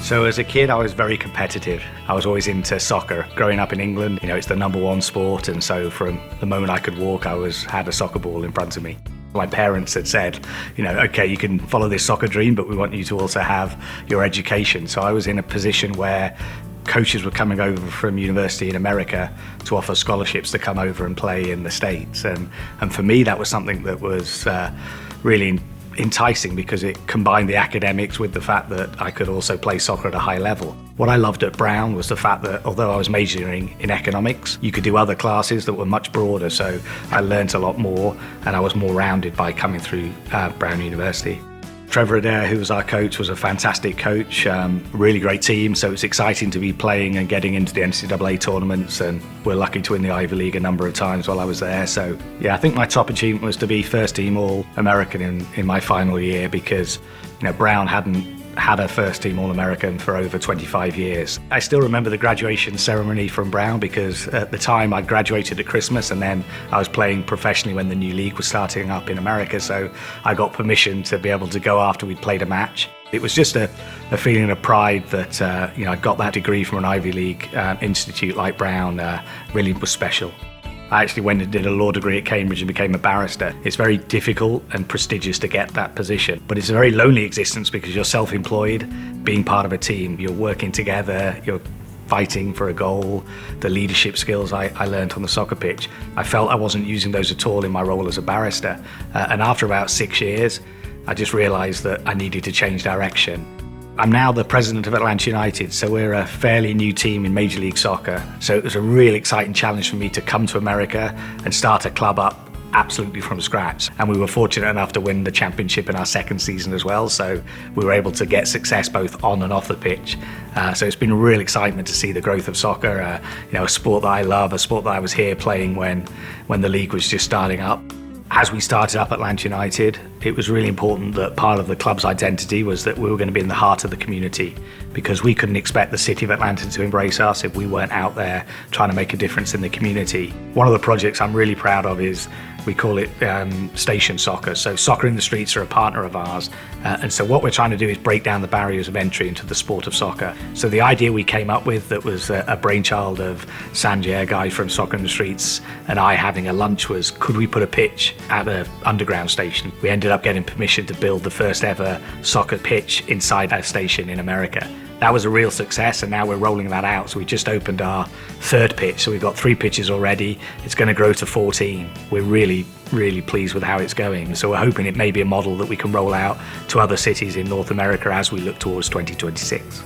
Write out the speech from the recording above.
So as a kid, I was very competitive. I was always into soccer. Growing up in England, it's the #1 sport, and so from the moment I could walk, I had a soccer ball in front of me. My parents had said, okay, you can follow this soccer dream, but we want you to also have your education. So I was in a position where coaches were coming over from university in America to offer scholarships to come over and play in the States. And for me, that was something that was really enticing because it combined the academics with the fact that I could also play soccer at a high level. What I loved at Brown was the fact that although I was majoring in economics, you could do other classes that were much broader, so I learned a lot more and I was more rounded by coming through Brown University. Trevor Adair, who was our coach, was a fantastic coach, really great team, so it's exciting to be playing and getting into the NCAA tournaments, and we're lucky to win the Ivy League a number of times while I was there. So yeah, I think my top achievement was to be first team All-American in my final year because Brown hadn't had a first team All-American for over 25 years. I still remember the graduation ceremony from Brown because at the time I graduated at Christmas and then I was playing professionally when the new league was starting up in America, so I got permission to be able to go after we'd played a match. It was just a feeling of pride that I got that degree from an Ivy League institute like Brown really was special. I actually went and did a law degree at Cambridge and became a barrister. It's very difficult and prestigious to get that position, but it's a very lonely existence because you're self-employed, being part of a team, you're working together, you're fighting for a goal. The leadership skills I learned on the soccer pitch, I felt I wasn't using those at all in my role as a barrister. And after about 6 years, I just realized that I needed to change direction. I'm now the president of Atlanta United, so we're a fairly new team in Major League Soccer. So it was a really exciting challenge for me to come to America and start a club up absolutely from scratch. And we were fortunate enough to win the championship in our second season as well, so we were able to get success both on and off the pitch. So it's been a real excitement to see the growth of soccer, a sport that I love, a sport that I was here playing when the league was just starting up. As we started up Atlanta United, it was really important that part of the club's identity was that we were going to be in the heart of the community because we couldn't expect the city of Atlanta to embrace us if we weren't out there trying to make a difference in the community. One of the projects I'm really proud of is we call it Station Soccer. So Soccer in the Streets are a partner of ours. And so what we're trying to do is break down the barriers of entry into the sport of soccer. So the idea we came up with that was a brainchild of Sanjay, a guy from Soccer in the Streets, and I having a lunch was, could we put a pitch at an underground station? We ended up getting permission to build the first ever soccer pitch inside our station in America. That was a real success, and now we're rolling that out. So we just opened our third pitch, so we've got 3 pitches already. It's going to grow to 14. We're really, really pleased with how it's going. So we're hoping it may be a model that we can roll out to other cities in North America as we look towards 2026.